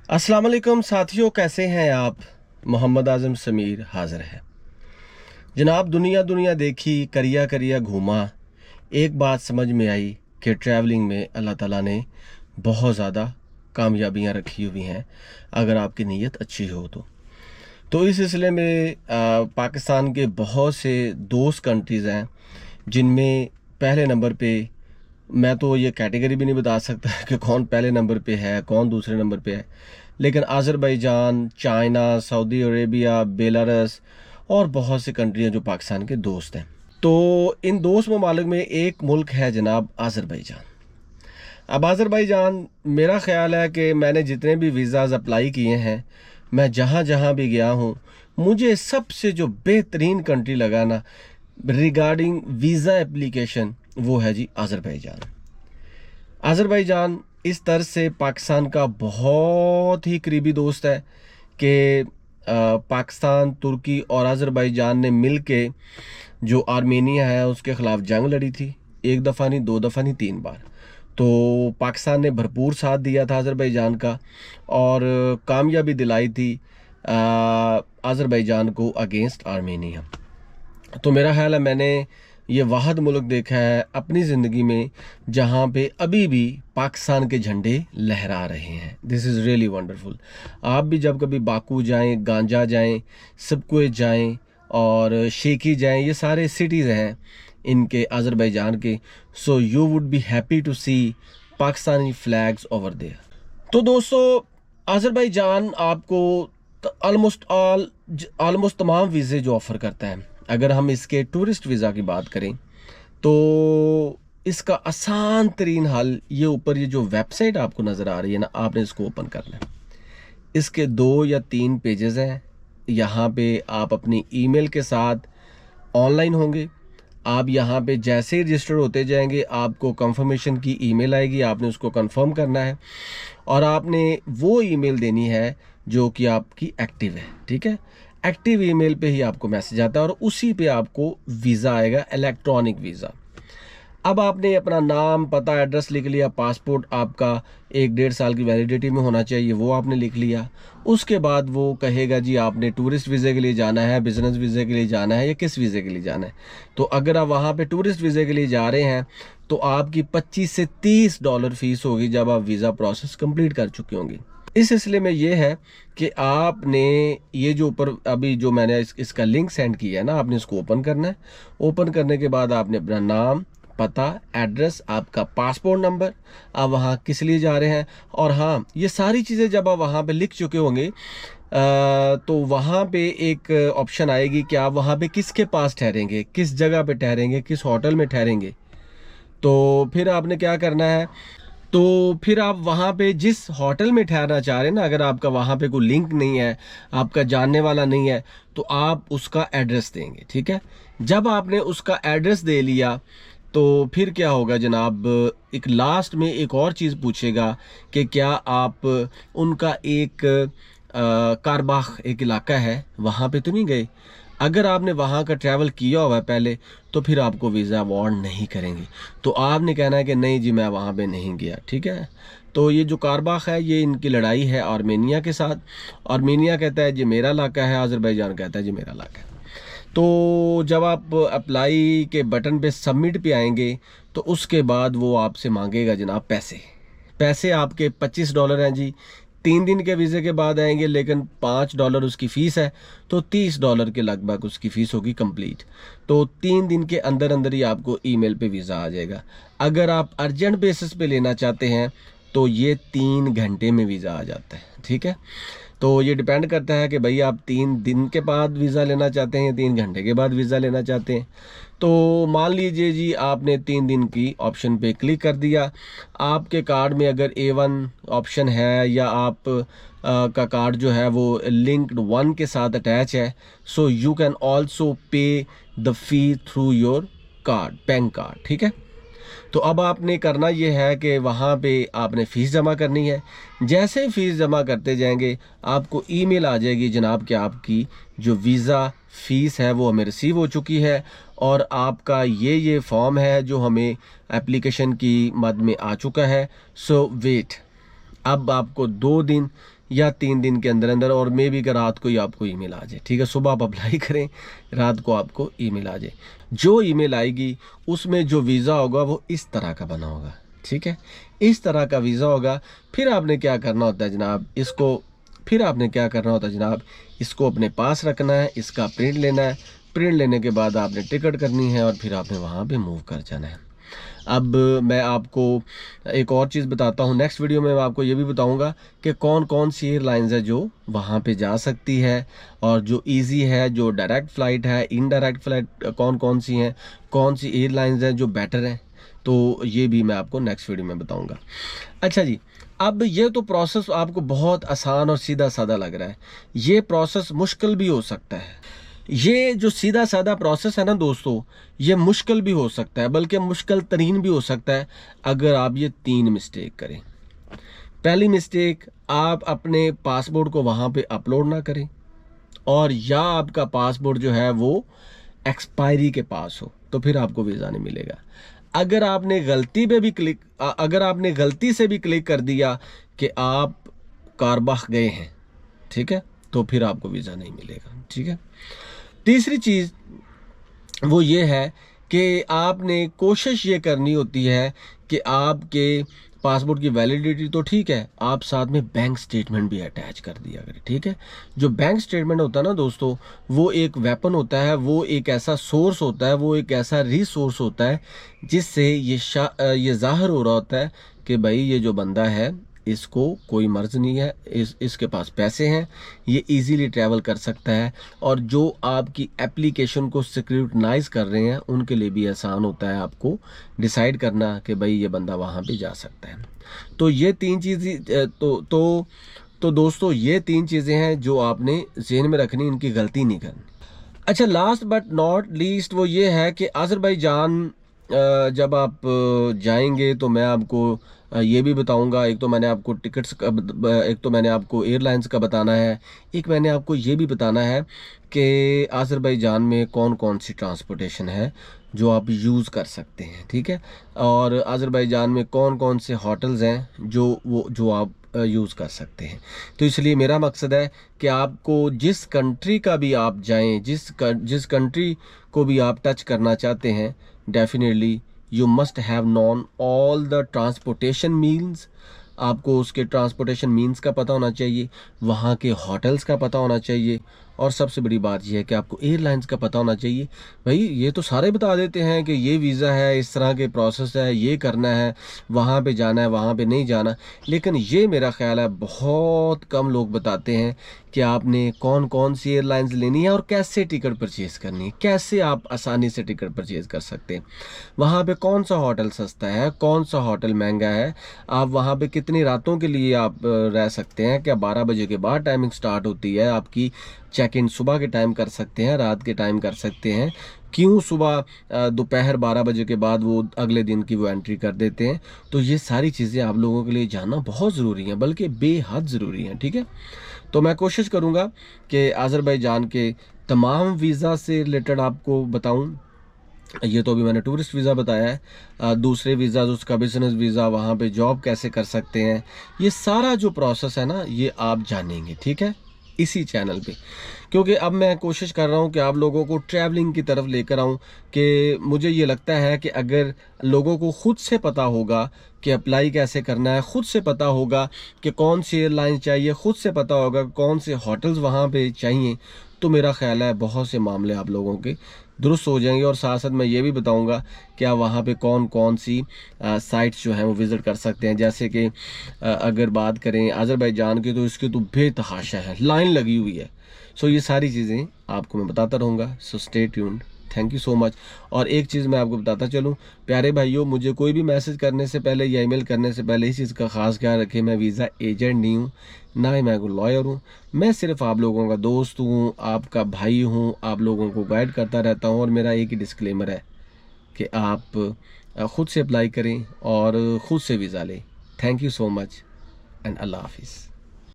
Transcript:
अस्सलाम वालेकुम साथियों, कैसे हैं आप। मोहम्मद आज़म समीर हाज़िर है जनाब। दुनिया दुनिया देखी, करिया करिया घूमा, एक बात समझ में आई कि ट्रैवलिंग में अल्लाह ताला ने बहुत ज़्यादा कामयाबियां रखी हुई हैं अगर आपकी नीयत अच्छी हो तो इस सिलसिले में पाकिस्तान के बहुत से दोस्त कंट्रीज़ हैं जिनमें पहले नंबर पे, मैं तो ये कैटेगरी भी नहीं बता सकता कि कौन पहले नंबर पे है कौन दूसरे नंबर पे है, लेकिन Azerbaijan, China, Saudi Arabia, Belarus और बहुत सी कंट्रियां जो पाकिस्तान के दोस्त हैं। तो इन दोस्त ममालिक में एक मुल्क है जनाब अज़रबैजान। अब अज़रबैजान, मेरा ख़्याल है कि मैंने जितने भी वीज़ाज़ अप्लाई किए हैं, मैं जहाँ जहाँ भी गया हूँ, मुझे सबसे जो बेहतरीन कंट्री लगा ना रिगार्डिंग वीज़ा एप्लीकेशन, वो है जी अज़रबैजान। अज़रबैजान इस तर्ज से पाकिस्तान का बहुत ही करीबी दोस्त है कि पाकिस्तान, तुर्की और अज़रबैजान ने मिल के जो आर्मेनिया है उसके ख़िलाफ़ जंग लड़ी थी। एक दफ़ा नहीं, दो दफ़ा नहीं, 3 बार। तो पाकिस्तान ने भरपूर साथ दिया था अज़रबैजान का और कामयाबी दिलाई थी अज़रबैजान को अगेंस्ट आर्मेनिया। तो मेरा ख्याल है मैंने ये वाहद मुल्क देखा है अपनी ज़िंदगी में जहाँ पे अभी भी पाकिस्तान के झंडे लहरा रहे हैं। This is really wonderful. आप भी जब कभी बाकू जाएं, गांजा जाएं, सबकुए जाएं और शेकी जाएं, ये सारे सिटीज़ हैं इनके अज़रबैजान के। So you would be happy to see Pakistani flags over there. तो दोस्तों, अज़रबैजान आपको ऑलमोस्ट तमाम वीज़े जो ऑफ़र करता है। अगर हम इसके टूरिस्ट वीज़ा की बात करें तो इसका आसान तरीन हल, ये ऊपर ये जो वेबसाइट आपको नज़र आ रही है ना, आपने इसको ओपन करना है। इसके 2 या 3 पेजेस हैं। यहाँ पे आप अपनी ईमेल के साथ ऑनलाइन होंगे। आप यहाँ पे जैसे ही रजिस्टर होते जाएंगे आपको कंफर्मेशन की ईमेल आएगी, आपने उसको कंफर्म करना है और आपने वो ईमेल देनी है जो कि आपकी एक्टिव है। ठीक है, एक्टिव ईमेल पे ही आपको मैसेज आता है और उसी पे आपको वीज़ा आएगा, इलेक्ट्रॉनिक वीज़ा। अब आपने अपना नाम, पता, एड्रेस लिख लिया। पासपोर्ट आपका 1 डेढ़ साल की वैलिडिटी में होना चाहिए, वो आपने लिख लिया। उसके बाद वो कहेगा जी आपने टूरिस्ट वीज़े के लिए जाना है, बिज़नेस वीज़े के लिए जाना है या किस वीज़े के लिए जाना है। तो अगर आप वहाँ पे टूरिस्ट वीज़े के लिए जा रहे हैं तो आपकी $25 से $30 फ़ीस होगी जब आप वीज़ा प्रोसेस कंप्लीट कर चुके होंगे। इस सिलसिले में ये है कि आपने ये जो ऊपर अभी जो मैंने इसका लिंक सेंड किया है ना, आपने इसको ओपन करना है। ओपन करने के बाद आपने अपना नाम, पता, एड्रेस, आपका पासपोर्ट नंबर, आप वहाँ किस लिए जा रहे हैं, और हाँ, ये सारी चीज़ें जब आप वहाँ पे लिख चुके होंगे तो वहाँ पे एक ऑप्शन आएगी कि आप वहाँ पे किसके पास ठहरेंगे, किस जगह पे ठहरेंगे, किस होटल में ठहरेंगे। तो फिर आपने क्या करना है, तो फिर आप वहाँ पे जिस होटल में ठहरना चाह रहे हैं ना, अगर आपका वहाँ पे कोई लिंक नहीं है, आपका जानने वाला नहीं है, तो आप उसका एड्रेस देंगे। ठीक है, जब आपने उसका एड्रेस दे लिया तो फिर क्या होगा जनाब, एक लास्ट में एक और चीज़ पूछेगा कि क्या आप उनका एक कारबाख एक इलाका है वहाँ पे तो नहीं गए। अगर आपने वहाँ का ट्रैवल किया हुआ है पहले तो फिर आपको वीज़ा अवार्ड नहीं करेंगे। तो आपने कहना है कि नहीं जी मैं वहाँ पे नहीं गया। ठीक है, तो ये जो कारबाख है ये इनकी लड़ाई है आर्मेनिया के साथ। आर्मेनिया कहता है जी मेरा इलाका है, अज़रबैजान कहता है जी मेरा इलाका है। तो जब आप अप्लाई के बटन पे सबमिट पे आएंगे तो उसके बाद वो आपसे मांगेगा जनाब पैसे। पैसे आपके $25 हैं जी। 3 दिन के वीज़े के बाद आएंगे, लेकिन $5 उसकी फ़ीस है, तो $30 के लगभग उसकी फ़ीस होगी कंप्लीट। तो 3 दिन के अंदर अंदर ही आपको ईमेल पे वीज़ा आ जाएगा। अगर आप अर्जेंट बेसिस पे लेना चाहते हैं तो ये 3 घंटे में वीज़ा आ जाता है। ठीक है, तो ये डिपेंड करता है कि भाई आप 3 दिन के बाद वीज़ा लेना चाहते हैं, 3 घंटे के बाद वीज़ा लेना चाहते हैं। तो मान लीजिए जी आपने 3 दिन की ऑप्शन पे क्लिक कर दिया। आपके कार्ड में अगर A1 ऑप्शन है या आप का कार्ड जो है वो लिंक्ड 1 के साथ अटैच है, सो यू कैन ऑल्सो पे the fee through your card, bank card. ठीक है, तो अब आपने करना ये है कि वहाँ पे आपने फ़ीस जमा करनी है। जैसे ही फ़ीस जमा करते जाएंगे आपको ईमेल आ जाएगी जनाब कि आपकी जो वीज़ा फ़ीस है वो हमें रिसीव हो चुकी है और आपका ये फॉर्म है जो हमें एप्लीकेशन की मद में आ चुका है। सो वेट, अब आपको 2 दिन या 3 दिन के अंदर अंदर, और मे बी कि रात को ही आपको ईमेल आ जाए, ठीक है। सुबह आप अप्लाई करें, रात को आपको ईमेल आ जाए। जो ईमेल आएगी उसमें जो वीज़ा होगा वो इस तरह का बना होगा, ठीक है, इस तरह का वीज़ा होगा। फिर आपने क्या करना होता है जनाब, इसको अपने पास रखना है, इसका प्रिंट लेना है। प्रिंट लेने के बाद आपने टिकट करनी है और फिर आपने वहाँ पे मूव कर जाना है। अब मैं आपको एक और चीज़ बताता हूँ, नेक्स्ट वीडियो में मैं आपको ये भी बताऊँगा कि कौन कौन सी एयरलाइंस है जो वहाँ पे जा सकती है, और जो इजी है, जो डायरेक्ट फ़्लाइट है, इनडायरेक्ट फ़्लाइट कौन कौन सी हैं, कौन सी एयरलाइंस हैं जो बेटर हैं। तो ये भी मैं आपको नेक्स्ट वीडियो में बताऊँगा। अच्छा जी, अब ये तो प्रोसेस आपको बहुत आसान और सीधा साधा लग रहा है, ये प्रोसेस मुश्किल भी हो सकता है। ये जो सीधा साधा प्रोसेस है ना दोस्तों, ये मुश्किल भी हो सकता है, बल्कि मुश्किल तरीन भी हो सकता है अगर आप ये 3 मिस्टेक करें। पहली मिस्टेक, आप अपने पासपोर्ट को वहाँ पे अपलोड ना करें, और या आपका पासपोर्ट जो है वो एक्सपायरी के पास हो, तो फिर आपको वीज़ा नहीं मिलेगा। अगर आपने गलती से भी क्लिक कर दिया कि आप कारबाख गए हैं, ठीक है, तो फिर आपको वीज़ा नहीं मिलेगा, ठीक है। तीसरी चीज़ वो ये है कि आपने कोशिश ये करनी होती है कि आपके पासपोर्ट की वैलिडिटी तो ठीक है, आप साथ में बैंक स्टेटमेंट भी अटैच कर दिया करें, ठीक है। जो बैंक स्टेटमेंट होता है ना दोस्तों, वो एक वेपन होता है, वो एक ऐसा सोर्स होता है, वो एक ऐसा रिसोर्स होता है जिससे ये ज़ाहिर हो रहा होता है कि भाई ये जो बंदा है इसको कोई मर्ज़ नहीं है, इसके पास पैसे हैं, ये इजीली ट्रैवल कर सकता है, और जो आपकी एप्लीकेशन को सिक्योरिटाइज कर रहे हैं उनके लिए भी आसान होता है आपको डिसाइड करना कि भाई ये बंदा वहाँ पे जा सकता है। तो ये 3 चीज़ें तो दोस्तों ये 3 चीज़ें हैं जो आपने ज़हन में रखनी, इनकी गलती नहीं करनी। अच्छा, लास्ट बट नॉट लीस्ट वो ये है कि अज़रबैजान जब आप जाएंगे तो मैं आपको ये भी बताऊंगा, एक तो मैंने आपको टिकट्स का एक तो मैंने आपको एयरलाइंस का बताना है, एक मैंने आपको ये भी बताना है कि अज़रबैजान में कौन कौन सी ट्रांसपोर्टेशन है जो आप यूज़ कर सकते हैं, ठीक है, और अज़रबैजान में कौन कौन से होटल्स हैं जो आप यूज़ कर सकते हैं। तो इसलिए मेरा मकसद है कि आपको जिस कंट्री का भी आप जाएं, जिस कंट्री को भी आप टच करना चाहते हैं, definitely you must have non all the transportation means. आपको उसके ट्रांसपोर्टेशन मीन्स का पता होना चाहिए, वहाँ के होटल्स का पता होना चाहिए, और सबसे बड़ी बात यह है कि आपको एयरलाइंस का पता होना चाहिए। भाई ये तो सारे बता देते हैं कि ये वीज़ा है, इस तरह के प्रोसेस है, ये करना है, वहाँ पे जाना है, वहाँ पे नहीं जाना, लेकिन ये मेरा ख्याल है बहुत कम लोग बताते हैं कि आपने कौन कौन सी एयरलाइंस लेनी है और कैसे टिकट परचेज़ करनी है, कैसे आप आसानी से टिकट परचेज़ कर सकते हैं, वहाँ पे कौन सा होटल सस्ता है, कौन सा होटल महंगा है, आप वहाँ पे कितनी रातों के लिए आप रह सकते हैं, क्या 12 बजे के बाद टाइमिंग स्टार्ट होती है आपकी, चेक इन सुबह के टाइम कर सकते हैं, रात के टाइम कर सकते हैं, क्यों सुबह दोपहर 12 बजे के बाद वो अगले दिन की वो एंट्री कर देते हैं। तो ये सारी चीज़ें आप लोगों के लिए जानना बहुत ज़रूरी है, बल्कि बेहद ज़रूरी है, ठीक है। तो मैं कोशिश करूँगा कि अज़रबैजान के तमाम वीज़ा से रिलेटेड आपको बताऊँ। ये तो अभी मैंने टूरिस्ट वीज़ा बताया है, दूसरे वीज़ा उसका बिजनेस वीज़ा, वहाँ पे जॉब कैसे कर सकते हैं, ये सारा जो प्रोसेस है ना ये आप जानेंगे, ठीक है, इसी चैनल पे। क्योंकि अब मैं कोशिश कर रहा हूँ कि आप लोगों को ट्रैवलिंग की तरफ लेकर आऊँ, कि मुझे ये लगता है कि अगर लोगों को ख़ुद से पता होगा कि अप्लाई कैसे करना है, ख़ुद से पता होगा कि कौन सी एयरलाइन चाहिए, ख़ुद से पता होगा कौन से होटल्स वहाँ पे चाहिए, तो मेरा ख्याल है बहुत से मामले आप लोगों के दुरुस्त हो जाएंगे। और साथ साथ मैं ये भी बताऊंगा कि आप वहाँ पे कौन कौन सी साइट्स जो हैं वो विज़िट कर सकते हैं। जैसे कि अगर बात करें अज़रबैजान की, तो इसकी तो बेतहाशा है, लाइन लगी हुई है। सो ये सारी चीज़ें आपको मैं बताता रहूँगा। So stay tuned, thank you so much. और एक चीज़ मैं आपको बताता चलूँ प्यारे भाइयों, मुझे कोई भी मैसेज करने से पहले या ईमेल करने से पहले इस चीज़ का ख़ास ख्याल रखें, मैं वीज़ा एजेंट नहीं हूँ, ना ही मैं कोई लॉयर हूँ, मैं सिर्फ आप लोगों का दोस्त हूँ, आपका भाई हूँ, आप लोगों को गाइड करता रहता हूँ। और मेरा एक ही डिस्क्लेमर है कि आप ख़ुद से अप्लाई करें और ख़ुद से वीज़ा लें। Thank you so much and अल्लाह हाफिज़।